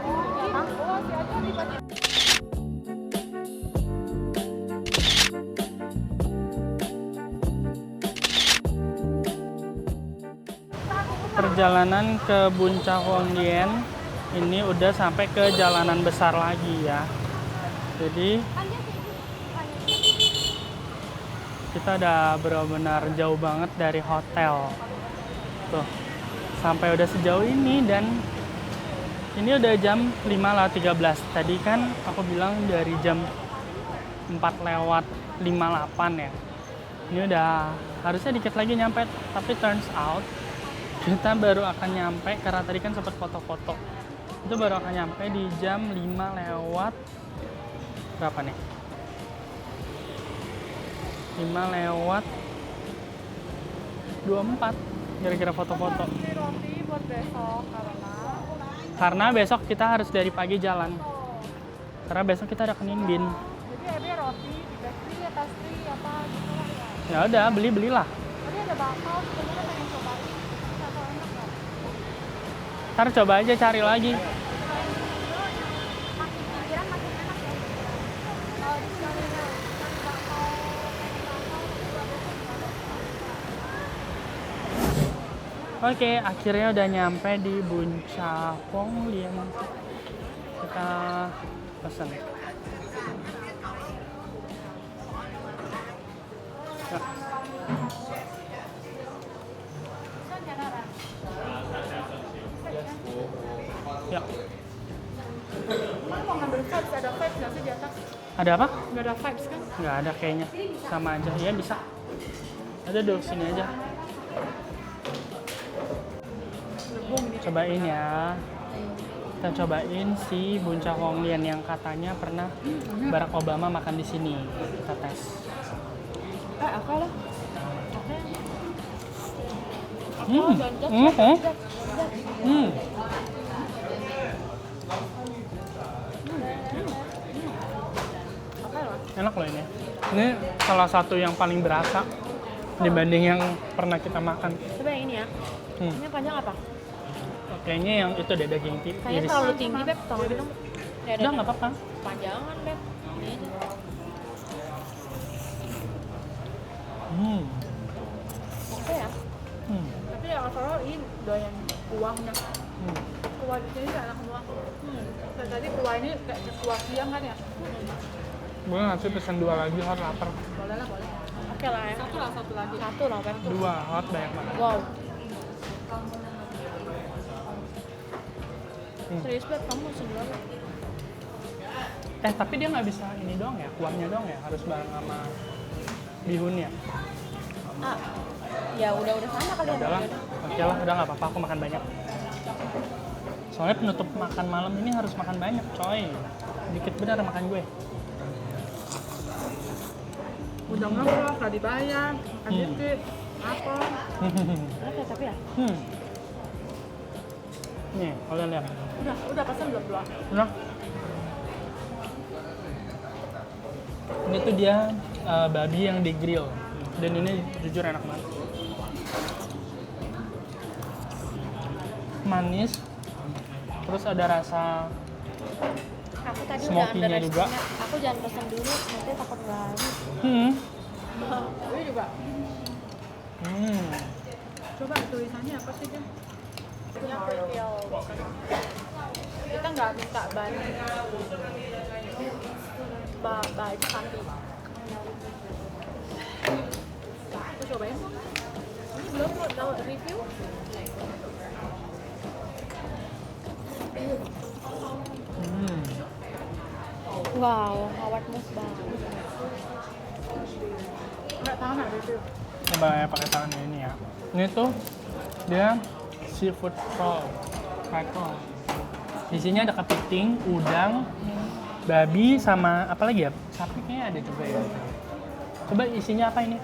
Speaker 1: Perjalanan ke Bun Cha Huong Lien ini udah sampai ke jalanan besar lagi ya. Jadi kita udah benar-benar jauh banget dari hotel. Tuh, sampai udah sejauh ini dan ini udah jam 5:13. Tadi kan aku bilang dari jam 4:58 ya. Ini udah harusnya dikit lagi nyampe, tapi turns out kita baru akan nyampe karena tadi kan sempat foto-foto. Itu baru akan nyampe di jam 5 lewat berapa nih? 5:24 kira-kira foto-foto.
Speaker 5: Roti buat besok
Speaker 2: Karena
Speaker 5: karena
Speaker 2: besok kita harus dari pagi jalan. Karena besok kita ada ke Ninh Binh.
Speaker 5: jadi ada roti, pastry, pastry apa gitu lah ya.
Speaker 2: Ya udah, belilah.
Speaker 5: Tadi ada bakal, sebenarnya pengen cobain. Nggak tahu enak nggak?
Speaker 2: Ntar coba aja cari lagi.
Speaker 5: Makin pinggiran makin enak ya. Kalau di sini
Speaker 2: Oke, akhirnya udah nyampe di Bun Cha Huong Lien. Kita pesen. Ya.
Speaker 5: Kan mau ngambil vibes, ada vibes nggak sih di atas?
Speaker 2: Ada apa?
Speaker 5: Nggak ada vibes kan?
Speaker 2: Nggak ada kayaknya. Sama aja. Ya bisa. Ada dong, sini aja.
Speaker 5: Lebong ini.
Speaker 2: Cobain ya.
Speaker 1: Kita cobain si Buncha Hong Lian yang katanya pernah Barack Obama makan di sini. Kita tes.
Speaker 3: Apa lah?
Speaker 1: Enak loh ini. Ini salah satu yang paling berasa dibanding yang pernah kita makan.
Speaker 3: Coba yang ini ya. Ini panjang apa?
Speaker 1: Kayaknya yang itu deh daging
Speaker 3: Kayaknya
Speaker 1: iris.
Speaker 3: terlalu tinggi, Beb. Tolong minum.
Speaker 1: Udah nggak apa-apa.
Speaker 3: Panjangan, Beb. Ini aja. Oke ya.
Speaker 2: Tapi ya kalau ini doyan kuahnya. Kuah di sini enak semua. Dan tadi kuah ini kayak kuah siang kan ya?
Speaker 1: Boleh nggak sih pesen 2 lagi, hot lapar.
Speaker 2: Boleh lah, boleh.
Speaker 3: Oke lah ya.
Speaker 2: Satu lagi.
Speaker 3: Satu lah, Beb.
Speaker 1: 2 hot banyak banget.
Speaker 3: Wow. Serius, Beb, kamu pesen dua, Beb?
Speaker 1: Tapi dia nggak bisa ini doang ya, kuahnya doang ya, harus bareng sama bihunnya.
Speaker 3: Ya udah sama kali ya.
Speaker 1: Udahlah, oke lah, udah nggak apa-apa, aku makan banyak. Soalnya penutup makan malam ini harus makan banyak, coy. Dikit bener makan gue.
Speaker 2: Udah ngerok, nggak dibayar, makan dikit, apa?
Speaker 3: Oke, tapi ya.
Speaker 1: Nih, kalian lihat.
Speaker 2: Udah pesen belum?
Speaker 1: Udah. Ini tuh dia babi yang di grill. Dan ini jujur enak banget. Manis. Terus ada rasa
Speaker 3: Aku tadi udah
Speaker 1: smoky-nya
Speaker 3: underestimate.
Speaker 1: juga.
Speaker 3: Aku jangan pesen dulu, nanti takut nggak habis.
Speaker 2: Ini juga. Coba tulisannya apa sih, Jam?
Speaker 3: Yang refill.
Speaker 2: Kita nggak minta ban itu kaki. Aku cobain dong. Ini belum mau tahu review.
Speaker 3: Wow, awet mus banget.
Speaker 2: Nggak tahu nggak review.
Speaker 1: Coba ya pakai tangan ini ya. Ini tuh dia seafood roll. Fried roll. Isinya ada kepiting, udang, babi sama apa lagi ya? Sapi kayaknya ada juga ya. Coba isinya apa ini?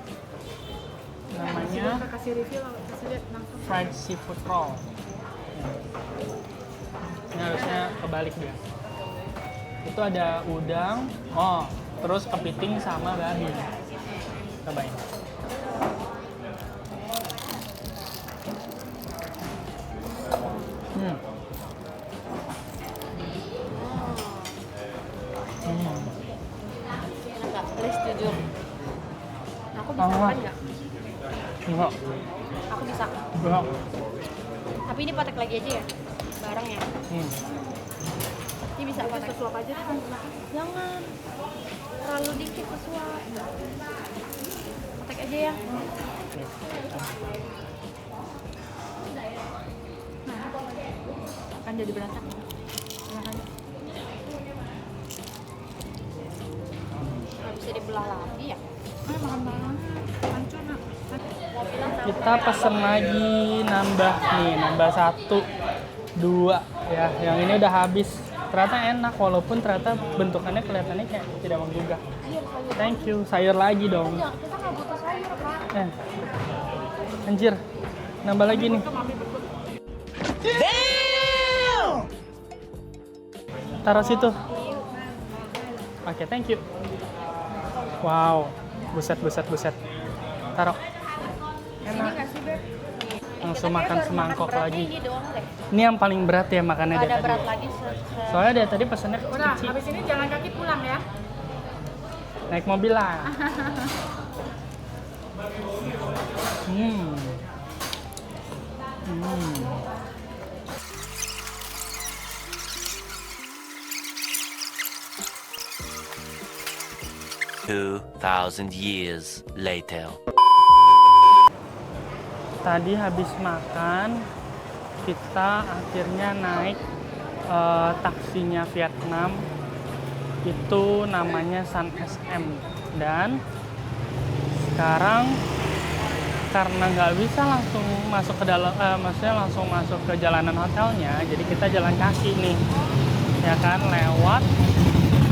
Speaker 1: Namanya
Speaker 2: Kasih review lah, kasih lihat langsung.
Speaker 1: fried seafood roll. Ini harusnya kebalik dia. Itu ada udang, terus kepiting sama babi. Cobain.
Speaker 3: Enak nggak? Please jujur. Aku bisa makan nggak?
Speaker 1: Enggak.
Speaker 3: Aku bisa.
Speaker 1: Enggak.
Speaker 3: Tapi ini patek lagi aja ya? Bareng ya? Ini bisa patek.
Speaker 2: Sesuap aja kan.
Speaker 3: Jangan. Terlalu dikit sesuap. Patek aja ya.
Speaker 2: Kan jadi berantak.
Speaker 3: Nggak bisa dibelah lagi ya?
Speaker 2: Makan banget. Hancur, Nak.
Speaker 1: Kita pesen lagi, nambah 1, 2 ya. Yang ini udah habis. Ternyata enak, walaupun ternyata bentukannya kelihatannya kayak tidak menggugah. Thank you, sayur lagi dong.
Speaker 3: Kita nggak butuh sayur, Kak.
Speaker 1: Anjir, nambah lagi nih. Taruh situ. Oke, thank you. Wow, buset. Taruh.
Speaker 3: Ini nggak sih, Beb?
Speaker 1: Langsung
Speaker 3: Kita
Speaker 1: makan
Speaker 3: kayak baru
Speaker 1: semangkok
Speaker 3: beratnya
Speaker 1: lagi.
Speaker 3: Ini doang deh.
Speaker 1: Ini yang paling berat ya makannya
Speaker 3: Nggak
Speaker 1: dari
Speaker 3: ada
Speaker 1: tadi.
Speaker 3: berat lagi.
Speaker 1: Soalnya dari tadi pesannya
Speaker 2: Udah,
Speaker 1: kecil.
Speaker 2: habis ini jalan kaki pulang ya.
Speaker 1: Naik mobil lah.
Speaker 4: "2,000 years later."
Speaker 1: Tadi habis makan, kita akhirnya naik taksinya Vietnam. Itu namanya Sun SM. Dan sekarang karena nggak bisa langsung masuk ke dalam, maksudnya langsung masuk ke jalanan hotelnya, jadi kita jalan kaki nih, ya kan, lewat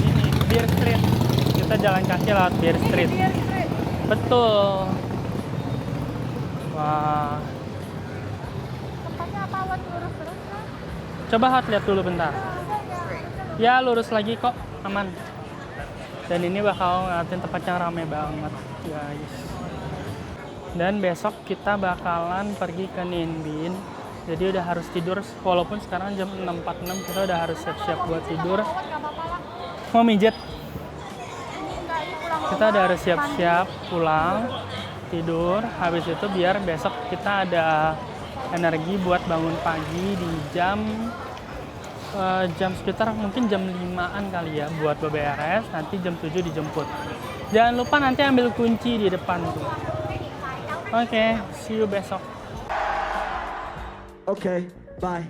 Speaker 1: ini Beer Street. Kita jalan kaki lewat Beer Street. Betul. Wah.
Speaker 5: Tempatnya apa? Lurus terus kan?
Speaker 1: Coba Hot lihat dulu bentar. Ya lurus lagi kok, aman. Dan ini bakal ngeliatin tempat yang rame banget, guys. Dan besok kita bakalan pergi ke Ninh. Jadi udah harus tidur, walaupun sekarang jam 6.46 kita udah harus siap-siap buat tidur. Mau mijet? Kita udah harus siap-siap pulang, tidur. Habis itu biar besok kita ada energi buat bangun pagi di jam sekitar mungkin jam 5-an kali ya buat beberes. Nanti jam 7 dijemput. Jangan lupa nanti ambil kunci di depan tuh. Oke, see you besok.
Speaker 6: Okay, bye.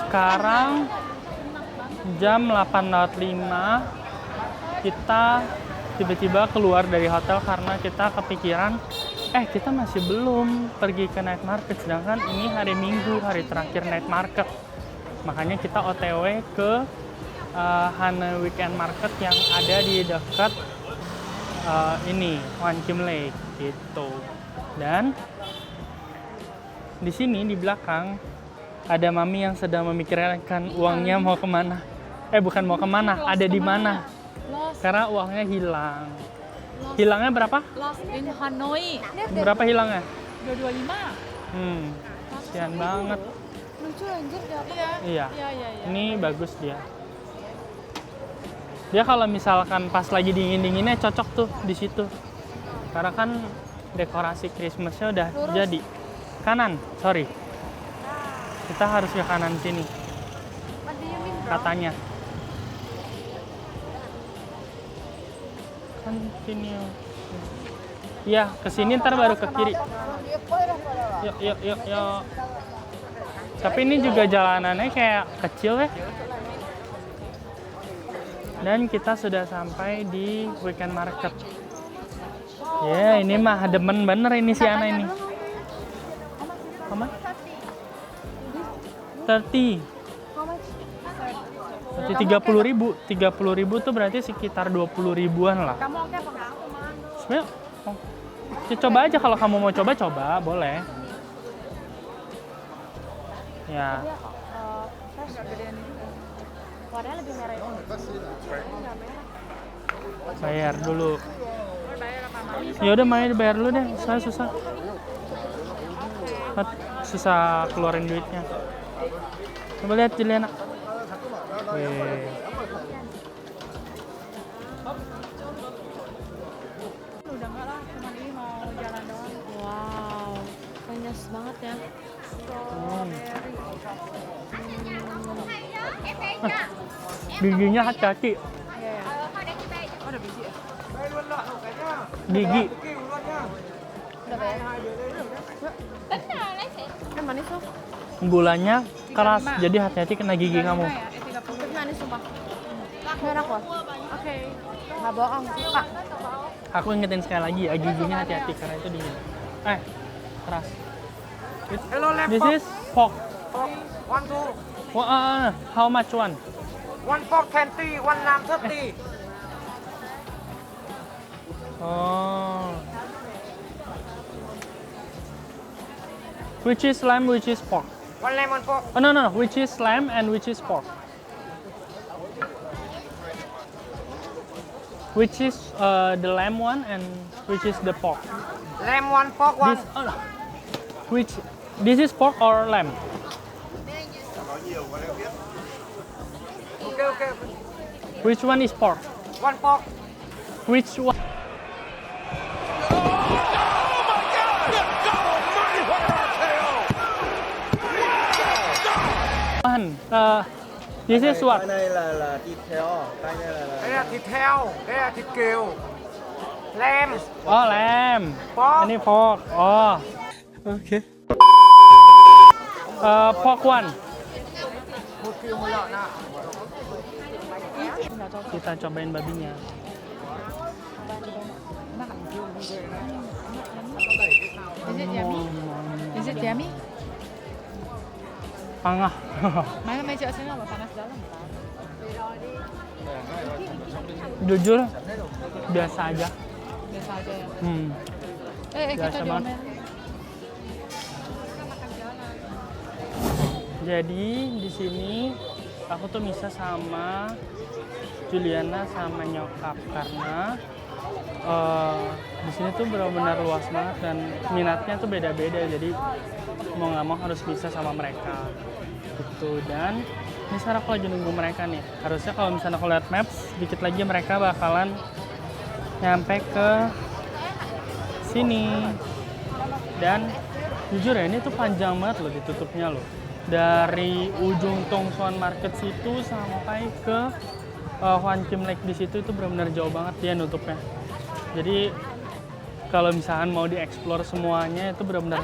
Speaker 1: Sekarang jam 8.05, kita tiba-tiba keluar dari hotel karena kita kepikiran kita masih belum pergi ke night market, sedangkan ini hari Minggu, hari terakhir night market. Makanya kita OTW ke Hanoi Weekend Market yang ada di dekat ini Wan Kim Lake gitu. Dan di sini di belakang ada mami yang sedang memikirkan uangnya mau kemana. Bukan mau kemana, ada di mana. Karena uangnya hilang. Hilangnya berapa?
Speaker 2: Lost in Hanoi.
Speaker 1: Berapa hilangnya?
Speaker 2: 225.
Speaker 1: Kasihan banget.
Speaker 5: Lucu anjir jatuh.
Speaker 1: Iya.
Speaker 2: Iya.
Speaker 1: Ini bagus dia. Dia kalau misalkan pas lagi dingin-dinginnya cocok tuh di situ. Karena kan dekorasi Christmasnya udah jadi. Kanan, sorry. Kita harus ke kanan sini. Katanya. Continue. Iya, ke sini ntar baru ke kiri. Yuk. Tapi ini juga jalanannya kayak kecil ya. Dan kita sudah sampai di Weekend Market. Ya, ini mah demen bener ini si Ana ini. How much? 30. 30 ribu tuh berarti sekitar 20 ribuan lah.
Speaker 5: Kamu oke apa enggak?
Speaker 1: Sebenarnya, ya coba aja kalau kamu mau coba boleh. Ya.
Speaker 5: Warnanya lebih merah ini.
Speaker 1: Bayar dulu. Ya udah main bayar dulu deh, saya susah. Susah keluarin duitnya. Coba lihat Juliana.
Speaker 2: Udah enggak lah, cuma ini mau jalan doang.
Speaker 3: Wow, banyak banget ya.
Speaker 1: Giginya hati-hati.
Speaker 2: Oh, udah biji ya?
Speaker 1: Gigi.
Speaker 2: Udah bayar. Kan manis loh.
Speaker 1: Gulanya keras, jadi hati-hati kena gigi kamu.
Speaker 2: Ya, 30.
Speaker 5: Tapi manis sumpah. Enak loh.
Speaker 2: Oke.
Speaker 5: Nggak bohong, suka.
Speaker 1: Aku ingetin sekali lagi ya, giginya hati-hati karena itu dingin. Keras.
Speaker 6: Hello,
Speaker 1: This is pork.
Speaker 6: Pork, 1, 2.
Speaker 1: How much one?
Speaker 6: 1 pork 20, 1 lamb 30.
Speaker 1: Oh. Which is lamb, which is pork?
Speaker 6: 1 lamb, 1 pork.
Speaker 1: Oh no, which is lamb and which is pork? Which is the lamb one and which is the pork?
Speaker 6: Lamb 1, pork 1.
Speaker 1: This is pork or lamb?
Speaker 6: Okay.
Speaker 1: Which one is pork?
Speaker 6: 1 pork.
Speaker 1: Which one? This is what?
Speaker 7: Cái này là thịt heo, cái này là
Speaker 6: Đây là thịt heo, đây là thịt cừu. Lamb.
Speaker 1: Oh, lamb.
Speaker 6: Pork.
Speaker 1: Ini pork. Oh. Okay. Pork one.
Speaker 6: 1 cừu 1 lợn ạ.
Speaker 1: kita cobain babinya.
Speaker 2: Is it yummy? Is it yummy?
Speaker 1: Pangah.
Speaker 2: Mana meja sini apa panas dalam?
Speaker 1: Jujur biasa aja.
Speaker 2: Biasa aja ya.
Speaker 1: Biasa
Speaker 2: Kita
Speaker 1: banget.
Speaker 2: diomelin.
Speaker 1: Jadi di sini aku tuh misah sama Juliana sama nyokap karena di sini tuh benar-benar luas banget dan minatnya tuh beda-beda, jadi mau nggak mau harus bisa sama mereka gitu. Dan ini sekarang aku lagi nunggu mereka nih, harusnya kalau misalnya aku lihat maps dikit lagi mereka bakalan nyampe ke sini. Dan jujur ya, ini tuh panjang banget loh ditutupnya loh, dari ujung Tongsuan Market situ sampai ke Hwan Kim Lake di situ, itu benar-benar jauh banget dia nutupnya. Jadi kalau misalkan mau dieksplor semuanya itu benar-benar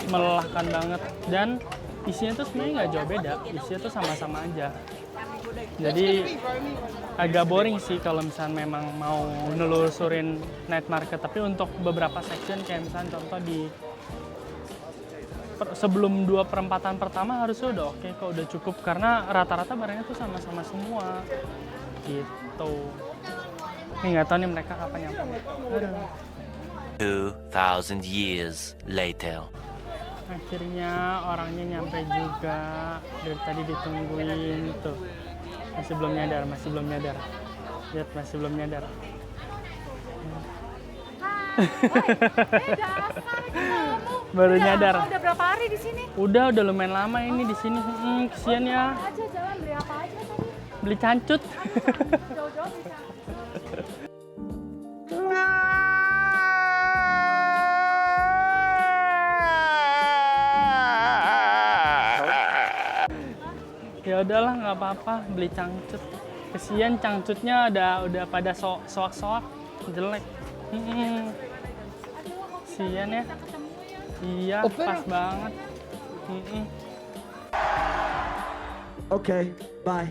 Speaker 1: melelahkan banget, dan isinya tuh sebenarnya nggak jauh beda, isinya tuh sama-sama aja. Jadi agak boring sih kalau misalnya memang mau nelusurin night market, tapi untuk beberapa section kayak misalnya contoh di sebelum 2 perempatan pertama harusnya udah oke kok, udah cukup karena rata-rata barangnya tuh sama-sama semua gitu. Nih nggak tahu nih mereka kapan nyampe.
Speaker 4: 2,000 years later.
Speaker 1: Akhirnya orangnya nyampe juga, dari tadi ditungguin tuh. Masih belum nyadar. Lihat, masih belum nyadar. Baru nyadar.
Speaker 5: Udah berapa hari di sini?
Speaker 1: Udah lumayan lama ini di sini. Kesian ya.
Speaker 5: Aja jalan beli apa aja tadi?
Speaker 1: Beli cancut.
Speaker 5: Jauh-jauh bisa.
Speaker 1: Ya udahlah, nggak apa-apa, beli cangcut. Kesian cangcutnya udah pada soak-soak jelek. Kesian ya. Iya, pas banget.
Speaker 7: Okay, bye.